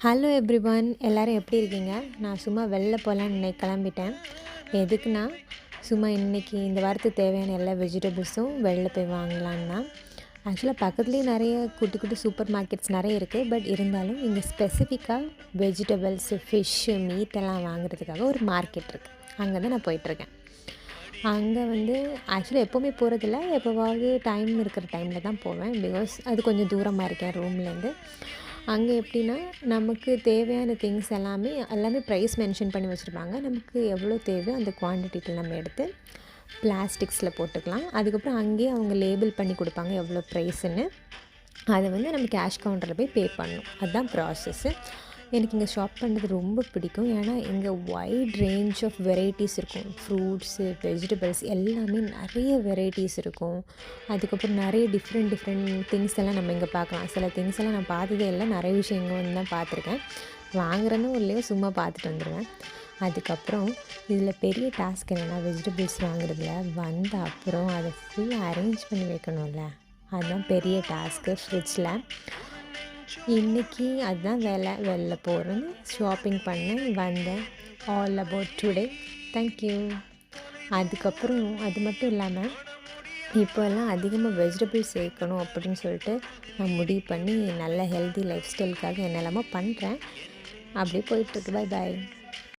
Hello everyone, எல்லோரும் எப்படி இருக்கீங்க? நான் சும்மா வெளில போகலான்னு இன்னைக்கு கிளம்பிட்டேன். எதுக்குன்னா, சும்மா இன்றைக்கி இந்த வாரத்துக்கு தேவையான எல்லா வெஜிடபிள்ஸும் வெளில போய் வாங்கலான்னு தான். ஆக்சுவலாக பக்கத்துலேயே நிறைய குட்டி குட்டி சூப்பர் மார்க்கெட்ஸ் நிறைய இருக்குது. பட் இருந்தாலும் இங்கே ஸ்பெசிஃபிக்காக வெஜிடபிள்ஸு, ஃபிஷ்ஷு, மீட்டெல்லாம் வாங்குறதுக்காக ஒரு மார்க்கெட் இருக்குது. அங்கே தான் நான் போயிட்டுருக்கேன். அங்கே ஆக்சுவலாக எப்போவுமே போகிறதில்ல, எப்போவாவது டைம் இருக்கிற டைமில் தான் போவேன். பிகாஸ் அது கொஞ்சம் தூரமாக இருக்கேன் ரூம்லேருந்து. அங்கே எப்படின்னா, நமக்கு தேவையான திங்ஸ் எல்லாமே ப்ரைஸ் மென்ஷன் பண்ணி வச்சுருப்பாங்க. நமக்கு எவ்வளோ தேவையோ அந்த குவான்டிட்டியில் நம்ம எடுத்து பிளாஸ்டிக்ஸில் போட்டுக்கலாம். அதுக்கப்புறம் அங்கேயே அவங்க லேபிள் பண்ணி கொடுப்பாங்க எவ்வளோ ப்ரைஸுன்னு. அதை நம்ம கேஷ் கவுண்டரில் போய் பே பண்ணணும். அதுதான் ப்ராசஸ்ஸு. எனக்கு இங்கே ஷாப் பண்ணுறது ரொம்ப பிடிக்கும். ஏன்னா இங்கே வைட் ரேஞ்ச் ஆஃப் வெரைட்டிஸ் இருக்கும். ஃப்ரூட்ஸு, வெஜிடபிள்ஸ் எல்லாமே நிறைய வெரைட்டிஸ் இருக்கும். அதுக்கப்புறம் நிறைய டிஃப்ரெண்ட் திங்ஸ் எல்லாம் நம்ம இங்கே பார்க்கலாம். சில திங்ஸ் எல்லாம் நான் பார்த்ததே இல்லை, நிறைய விஷயம் இங்கே தான் பார்த்துருக்கேன். வாங்குறேன்னு இல்லையோ சும்மா பார்த்துட்டு வந்துடுவேன். அதுக்கப்புறம் இதில் பெரிய டாஸ்க் என்னென்னா, வெஜிடபிள்ஸ் வாங்குறதுல வந்த அப்புறம் அதை ஃபுல்லாக அரேஞ்ச் பண்ணி வைக்கணும்ல, அதுதான் பெரிய டாஸ்க்கு ஃப்ரிட்ஜில். இன்றைக்கி அதுதான் வெளில போகிறேன்னு ஷாப்பிங் பண்ணேன், வந்தேன். All about today. தேங்க்யூ. அதுக்கப்புறம் அது மட்டும் இல்லாமல் இப்போல்லாம் அதிகமாக வெஜிடபிள்ஸ் சேர்க்கணும் அப்படின்னு சொல்லிட்டு நான் முடிவு பண்ணி நல்ல ஹெல்தி லைஃப் ஸ்டைலுக்காக என்னெல்லாமோ பண்ணுறேன். அப்படியே போயிட்டுருக்கு. Bye bye.